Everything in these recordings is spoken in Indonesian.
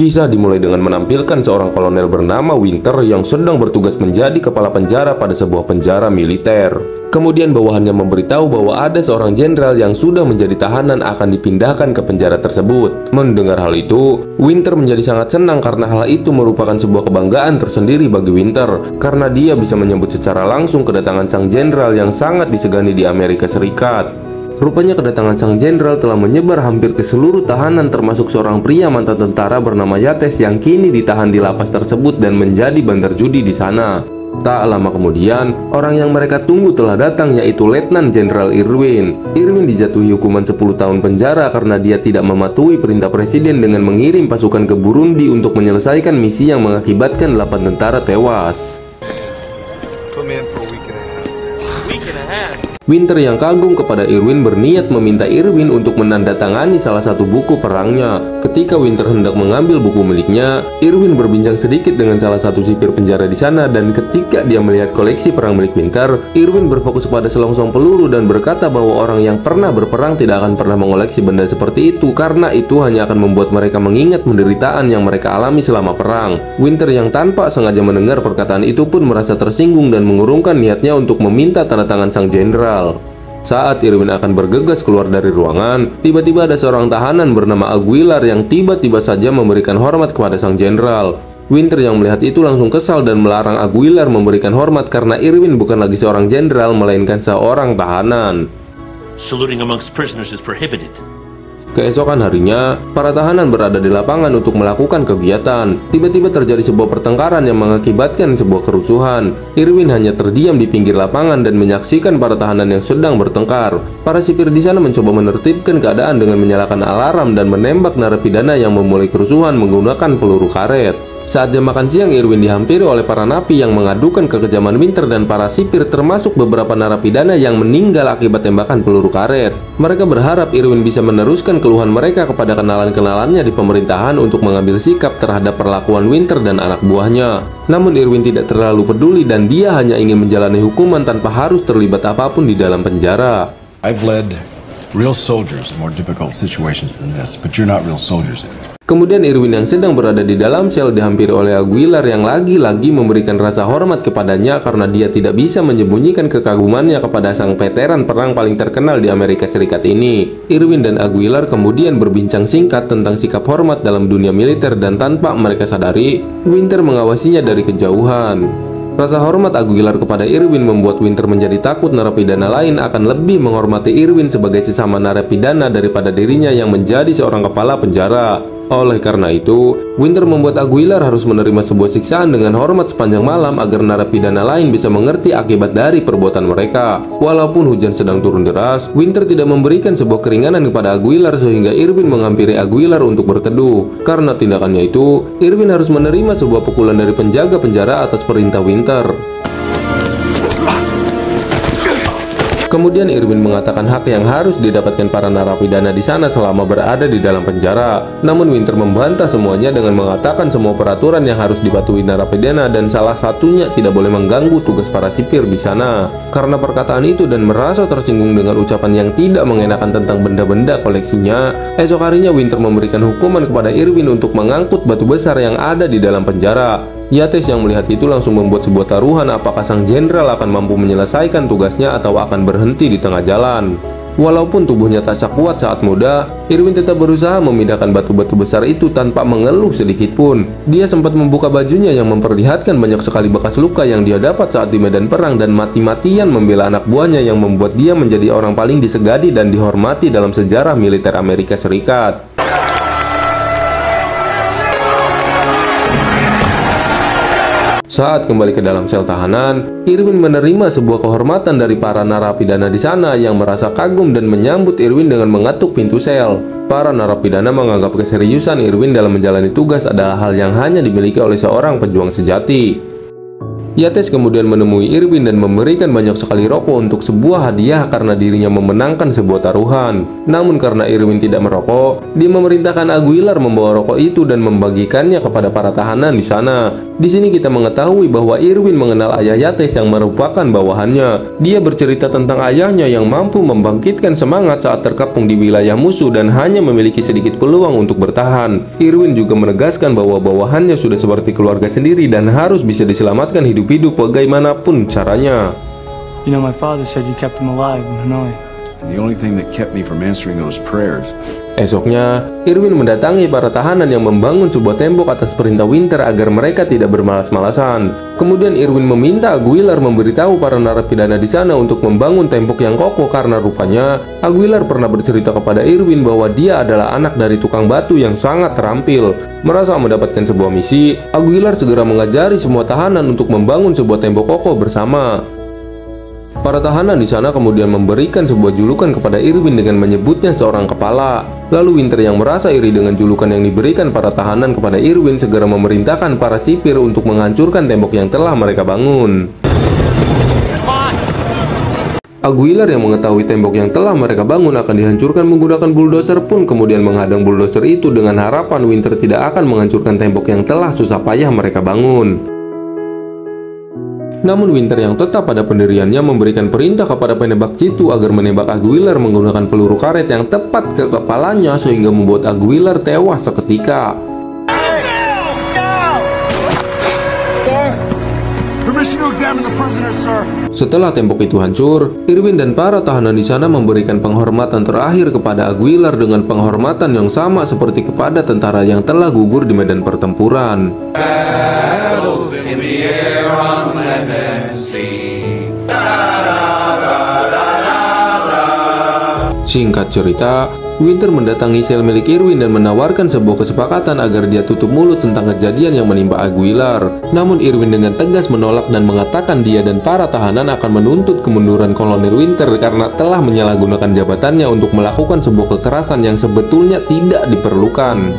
Kisah dimulai dengan menampilkan seorang kolonel bernama Winter yang sedang bertugas menjadi kepala penjara pada sebuah penjara militer. Kemudian bawahannya memberitahu bahwa ada seorang jenderal yang sudah menjadi tahanan akan dipindahkan ke penjara tersebut. Mendengar hal itu, Winter menjadi sangat senang karena hal itu merupakan sebuah kebanggaan tersendiri bagi Winter, karena dia bisa menyambut secara langsung kedatangan sang jenderal yang sangat disegani di Amerika Serikat. Rupanya kedatangan sang jenderal telah menyebar hampir ke seluruh tahanan, termasuk seorang pria mantan tentara bernama Yates yang kini ditahan di lapas tersebut dan menjadi bandar judi di sana. Tak lama kemudian, orang yang mereka tunggu telah datang, yaitu Letnan Jenderal Irwin. Irwin dijatuhi hukuman 10 tahun penjara karena dia tidak mematuhi perintah presiden dengan mengirim pasukan ke Burundi untuk menyelesaikan misi yang mengakibatkan 8 tentara tewas. Winter yang kagum kepada Irwin berniat meminta Irwin untuk menandatangani salah satu buku perangnya. Ketika Winter hendak mengambil buku miliknya, Irwin berbincang sedikit dengan salah satu sipir penjara di sana, dan ketika dia melihat koleksi perang milik Winter, Irwin berfokus pada selongsong peluru dan berkata bahwa orang yang pernah berperang tidak akan pernah mengoleksi benda seperti itu, karena itu hanya akan membuat mereka mengingat penderitaan yang mereka alami selama perang. Winter yang tanpa sengaja mendengar perkataan itu pun merasa tersinggung dan mengurungkan niatnya untuk meminta tanda tangan sang jenderal. Saat Irwin akan bergegas keluar dari ruangan, tiba-tiba ada seorang tahanan bernama Aguilar yang tiba-tiba saja memberikan hormat kepada sang jenderal. Winter yang melihat itu langsung kesal dan melarang Aguilar memberikan hormat karena Irwin bukan lagi seorang jenderal melainkan seorang tahanan. Saluting amongst prisoners is prohibited. Keesokan harinya, para tahanan berada di lapangan untuk melakukan kegiatan. Tiba-tiba terjadi sebuah pertengkaran yang mengakibatkan sebuah kerusuhan. Irwin hanya terdiam di pinggir lapangan dan menyaksikan para tahanan yang sedang bertengkar. Para sipir di sana mencoba menertibkan keadaan dengan menyalakan alarm dan menembak narapidana yang memulai kerusuhan menggunakan peluru karet. Saat jam makan siang, Irwin dihampiri oleh para napi yang mengadukan kekejaman Winter dan para sipir, termasuk beberapa narapidana yang meninggal akibat tembakan peluru karet. Mereka berharap Irwin bisa meneruskan keluhan mereka kepada kenalan-kenalannya di pemerintahan untuk mengambil sikap terhadap perlakuan Winter dan anak buahnya. Namun Irwin tidak terlalu peduli dan dia hanya ingin menjalani hukuman tanpa harus terlibat apapun di dalam penjara. I've led real soldiers in more difficult situations than this, but you're not real soldiers anymore. Kemudian Irwin yang sedang berada di dalam sel dihampiri oleh Aguilar yang lagi-lagi memberikan rasa hormat kepadanya karena dia tidak bisa menyembunyikan kekagumannya kepada sang veteran perang paling terkenal di Amerika Serikat ini. Irwin dan Aguilar kemudian berbincang singkat tentang sikap hormat dalam dunia militer, dan tanpa mereka sadari, Winter mengawasinya dari kejauhan. Rasa hormat Aguilar kepada Irwin membuat Winter menjadi takut narapidana lain akan lebih menghormati Irwin sebagai sesama narapidana daripada dirinya yang menjadi seorang kepala penjara. Oleh karena itu, Winter membuat Aguilar harus menerima sebuah siksaan dengan hormat sepanjang malam agar narapidana lain bisa mengerti akibat dari perbuatan mereka. Walaupun hujan sedang turun deras, Winter tidak memberikan sebuah keringanan kepada Aguilar sehingga Irwin menghampiri Aguilar untuk berteduh. Karena tindakannya itu, Irwin harus menerima sebuah pukulan dari penjaga penjara atas perintah Winter. Kemudian Irwin mengatakan hak yang harus didapatkan para narapidana di sana selama berada di dalam penjara. Namun Winter membantah semuanya dengan mengatakan semua peraturan yang harus dipatuhi narapidana dan salah satunya tidak boleh mengganggu tugas para sipir di sana. Karena perkataan itu dan merasa tersinggung dengan ucapan yang tidak mengenakan tentang benda-benda koleksinya, esok harinya Winter memberikan hukuman kepada Irwin untuk mengangkut batu besar yang ada di dalam penjara. Yates yang melihat itu langsung membuat sebuah taruhan apakah sang jenderal akan mampu menyelesaikan tugasnya atau akan berhenti di tengah jalan. Walaupun tubuhnya tak sekuat saat muda, Irwin tetap berusaha memindahkan batu-batu besar itu tanpa mengeluh sedikit pun. Dia sempat membuka bajunya yang memperlihatkan banyak sekali bekas luka yang dia dapat saat di medan perang dan mati-matian membela anak buahnya yang membuat dia menjadi orang paling disegani dan dihormati dalam sejarah militer Amerika Serikat. Saat kembali ke dalam sel tahanan, Irwin menerima sebuah kehormatan dari para narapidana di sana yang merasa kagum dan menyambut Irwin dengan mengetuk pintu sel. Para narapidana menganggap keseriusan Irwin dalam menjalani tugas adalah hal yang hanya dimiliki oleh seorang pejuang sejati. Yates kemudian menemui Irwin dan memberikan banyak sekali rokok untuk sebuah hadiah karena dirinya memenangkan sebuah taruhan. Namun karena Irwin tidak merokok, dia memerintahkan Aguilar membawa rokok itu dan membagikannya kepada para tahanan di sana. Di sini kita mengetahui bahwa Irwin mengenal ayah Yates yang merupakan bawahannya. Dia bercerita tentang ayahnya yang mampu membangkitkan semangat saat terkepung di wilayah musuh dan hanya memiliki sedikit peluang untuk bertahan. Irwin juga menegaskan bahwa bawahannya sudah seperti keluarga sendiri dan harus bisa diselamatkan hidup-hidup bagaimanapun caranya. You know, my father said you kept him alive in Hanoi. The only thing that kept me from answering those prayers. Esoknya, Irwin mendatangi para tahanan yang membangun sebuah tembok atas perintah Winter agar mereka tidak bermalas-malasan. Kemudian Irwin meminta Aguilar memberitahu para narapidana di sana untuk membangun tembok yang kokoh karena rupanya Aguilar pernah bercerita kepada Irwin bahwa dia adalah anak dari tukang batu yang sangat terampil. Merasa mendapatkan sebuah misi, Aguilar segera mengajari semua tahanan untuk membangun sebuah tembok kokoh bersama. Para tahanan di sana kemudian memberikan sebuah julukan kepada Irwin dengan menyebutnya seorang kepala. Lalu Winter yang merasa iri dengan julukan yang diberikan para tahanan kepada Irwin segera memerintahkan para sipir untuk menghancurkan tembok yang telah mereka bangun. Aguilar yang mengetahui tembok yang telah mereka bangun akan dihancurkan menggunakan bulldozer pun kemudian menghadang bulldozer itu dengan harapan Winter tidak akan menghancurkan tembok yang telah susah payah mereka bangun. Namun Winter yang tetap pada pendiriannya memberikan perintah kepada penembak jitu agar menembak Aguilar menggunakan peluru karet yang tepat ke kepalanya sehingga membuat Aguilar tewas seketika. Setelah tembok itu hancur, Irwin dan para tahanan di sana memberikan penghormatan terakhir kepada Aguilar dengan penghormatan yang sama seperti kepada tentara yang telah gugur di medan pertempuran. Singkat cerita, Winter mendatangi sel milik Irwin dan menawarkan sebuah kesepakatan agar dia tutup mulut tentang kejadian yang menimpa Aguilar. Namun Irwin dengan tegas menolak dan mengatakan dia dan para tahanan akan menuntut kemunduran Kolonel Winter karena telah menyalahgunakan jabatannya untuk melakukan sebuah kekerasan yang sebetulnya tidak diperlukan.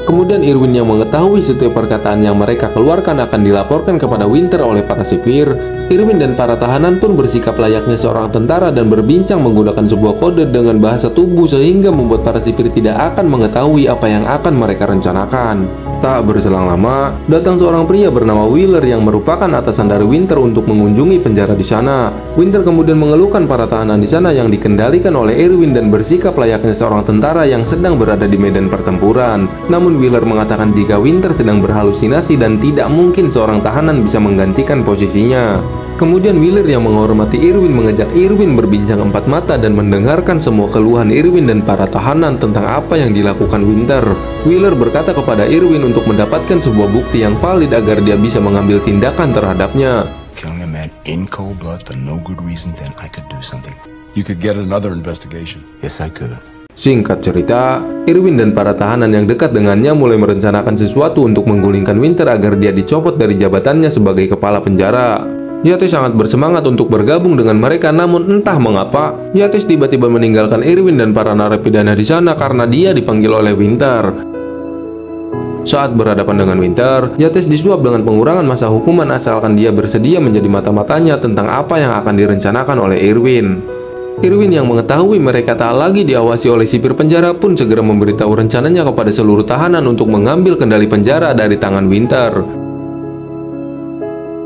Kemudian Irwin yang mengetahui setiap perkataan yang mereka keluarkan akan dilaporkan kepada Winter oleh para sipir. Irwin dan para tahanan pun bersikap layaknya seorang tentara dan berbincang menggunakan sebuah kode dengan bahasa tubuh sehingga membuat para sipir tidak akan mengetahui apa yang akan mereka rencanakan. Tak berselang lama, datang seorang pria bernama Wheeler yang merupakan atasan dari Winter untuk mengunjungi penjara di sana. Winter kemudian mengeluhkan para tahanan di sana yang dikendalikan oleh Irwin dan bersikap layaknya seorang tentara yang sedang berada di medan pertempuran. Namun Wheeler mengatakan jika Winter sedang berhalusinasi dan tidak mungkin seorang tahanan bisa menggantikan posisinya. Kemudian Wheeler yang menghormati Irwin mengajak Irwin berbincang empat mata dan mendengarkan semua keluhan Irwin dan para tahanan tentang apa yang dilakukan Winter. Wheeler berkata kepada Irwin untuk mendapatkan sebuah bukti yang valid agar dia bisa mengambil tindakan terhadapnya. Killing a man in cold blood for no good reason, then I could do something. You could get another investigation. Yes, I could. Singkat cerita, Irwin dan para tahanan yang dekat dengannya mulai merencanakan sesuatu untuk menggulingkan Winter agar dia dicopot dari jabatannya sebagai kepala penjara. Yates sangat bersemangat untuk bergabung dengan mereka, namun entah mengapa Yates tiba-tiba meninggalkan Irwin dan para narapidana di sana karena dia dipanggil oleh Winter. Saat berhadapan dengan Winter, Yates disuap dengan pengurangan masa hukuman asalkan dia bersedia menjadi mata-matanya tentang apa yang akan direncanakan oleh Irwin. Irwin yang mengetahui mereka tak lagi diawasi oleh sipir penjara pun segera memberitahu rencananya kepada seluruh tahanan untuk mengambil kendali penjara dari tangan Winter.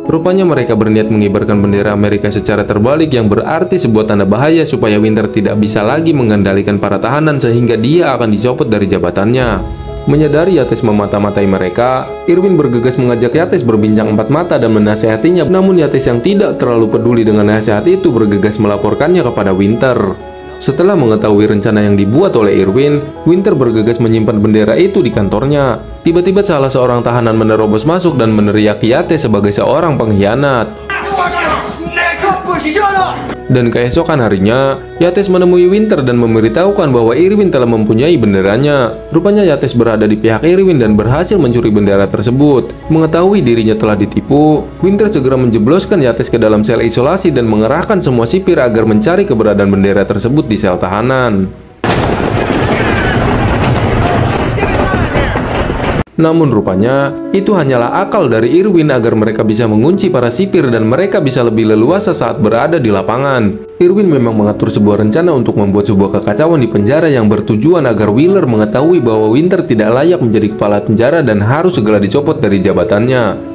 Rupanya mereka berniat mengibarkan bendera Amerika secara terbalik yang berarti sebuah tanda bahaya supaya Winter tidak bisa lagi mengendalikan para tahanan sehingga dia akan dicopot dari jabatannya. Menyadari Yates memata-matai mereka, Irwin bergegas mengajak Yates berbincang empat mata dan menasehatinya. Namun Yates yang tidak terlalu peduli dengan nasihat itu bergegas melaporkannya kepada Winter. Setelah mengetahui rencana yang dibuat oleh Irwin, Winter bergegas menyimpan bendera itu di kantornya. Tiba-tiba salah seorang tahanan menerobos masuk dan meneriaki Yates sebagai seorang pengkhianat. Dan keesokan harinya, Yates menemui Winter dan memberitahukan bahwa Irwin telah mempunyai benderanya. Rupanya Yates berada di pihak Irwin dan berhasil mencuri bendera tersebut. Mengetahui dirinya telah ditipu, Winter segera menjebloskan Yates ke dalam sel isolasi dan mengerahkan semua sipir agar mencari keberadaan bendera tersebut di sel tahanan. Namun rupanya, itu hanyalah akal dari Irwin agar mereka bisa mengunci para sipir dan mereka bisa lebih leluasa saat berada di lapangan. Irwin memang mengatur sebuah rencana untuk membuat sebuah kekacauan di penjara yang bertujuan agar Wheeler mengetahui bahwa Winter tidak layak menjadi kepala penjara dan harus segera dicopot dari jabatannya.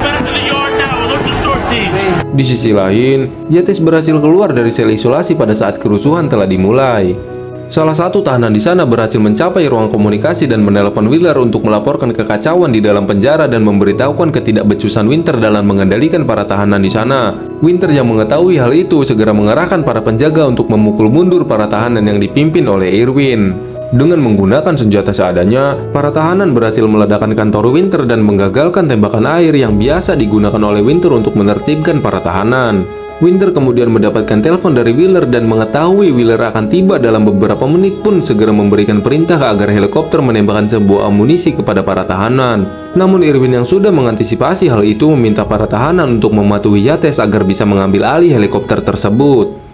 Di sisi lain, Yates berhasil keluar dari sel isolasi pada saat kerusuhan telah dimulai. Salah satu tahanan di sana berhasil mencapai ruang komunikasi dan menelepon Wheeler untuk melaporkan kekacauan di dalam penjara dan memberitahukan ketidakbecusan Winter dalam mengendalikan para tahanan di sana. Winter yang mengetahui hal itu segera mengerahkan para penjaga untuk memukul mundur para tahanan yang dipimpin oleh Irwin. Dengan menggunakan senjata seadanya, para tahanan berhasil meledakkan kantor Winter dan menggagalkan tembakan air yang biasa digunakan oleh Winter untuk menertibkan para tahanan. Winter kemudian mendapatkan telepon dari Wheeler dan mengetahui Wheeler akan tiba dalam beberapa menit pun segera memberikan perintah agar helikopter menembakkan sebuah amunisi kepada para tahanan. Namun Irwin yang sudah mengantisipasi hal itu meminta para tahanan untuk mematuhi Yates agar bisa mengambil alih helikopter tersebut.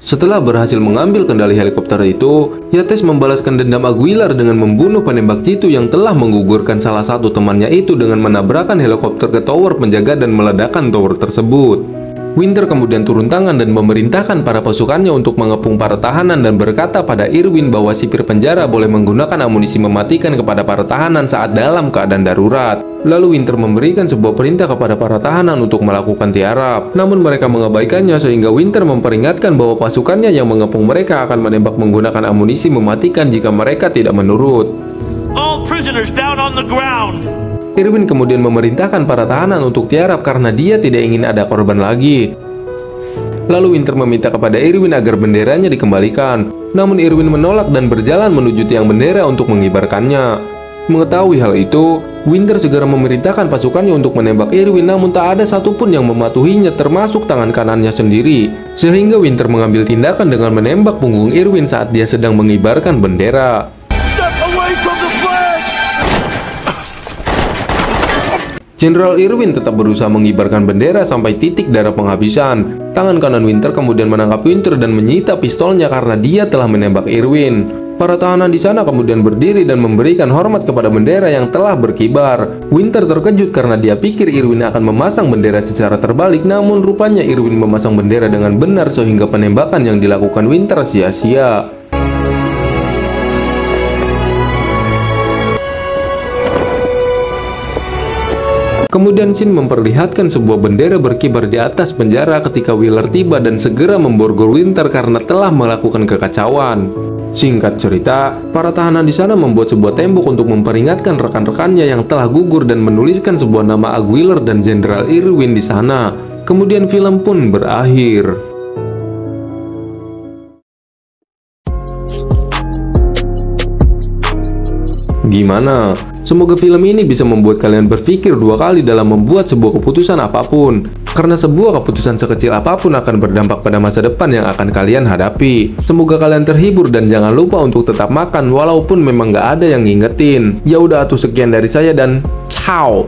Setelah berhasil mengambil kendali helikopter itu, Yates membalaskan dendam Aguilar dengan membunuh penembak jitu yang telah menggugurkan salah satu temannya itu dengan menabrakkan helikopter ke tower penjaga dan meledakkan tower tersebut. Winter kemudian turun tangan dan memerintahkan para pasukannya untuk mengepung para tahanan dan berkata pada Irwin bahwa sipir penjara boleh menggunakan amunisi mematikan kepada para tahanan saat dalam keadaan darurat. Lalu Winter memberikan sebuah perintah kepada para tahanan untuk melakukan tiarap. Namun mereka mengabaikannya sehingga Winter memperingatkan bahwa pasukannya yang mengepung mereka akan menembak menggunakan amunisi mematikan jika mereka tidak menurut. All prisoners down on the ground. Irwin kemudian memerintahkan para tahanan untuk tiarap karena dia tidak ingin ada korban lagi. Lalu Winter meminta kepada Irwin agar benderanya dikembalikan. Namun Irwin menolak dan berjalan menuju tiang bendera untuk mengibarkannya. Mengetahui hal itu, Winter segera memerintahkan pasukannya untuk menembak Irwin, namun tak ada satupun yang mematuhinya termasuk tangan kanannya sendiri. Sehingga Winter mengambil tindakan dengan menembak punggung Irwin saat dia sedang mengibarkan bendera. Jenderal Irwin tetap berusaha mengibarkan bendera sampai titik darah penghabisan. Tangan kanan Winter kemudian menangkap Winter dan menyita pistolnya karena dia telah menembak Irwin. Para tahanan di sana kemudian berdiri dan memberikan hormat kepada bendera yang telah berkibar. Winter terkejut karena dia pikir Irwin akan memasang bendera secara terbalik, namun rupanya Irwin memasang bendera dengan benar sehingga penembakan yang dilakukan Winter sia-sia. Kemudian Shin memperlihatkan sebuah bendera berkibar di atas penjara ketika Wheeler tiba dan segera memborgol Winter karena telah melakukan kekacauan. Singkat cerita, para tahanan di sana membuat sebuah tembok untuk memperingatkan rekan-rekannya yang telah gugur dan menuliskan sebuah nama Aguilar dan Jenderal Irwin di sana. Kemudian film pun berakhir. Gimana? Semoga film ini bisa membuat kalian berpikir dua kali dalam membuat sebuah keputusan apapun. Karena sebuah keputusan sekecil apapun akan berdampak pada masa depan yang akan kalian hadapi. Semoga kalian terhibur dan jangan lupa untuk tetap makan walaupun memang gak ada yang ngingetin. Ya udah atuh, sekian dari saya dan ciao.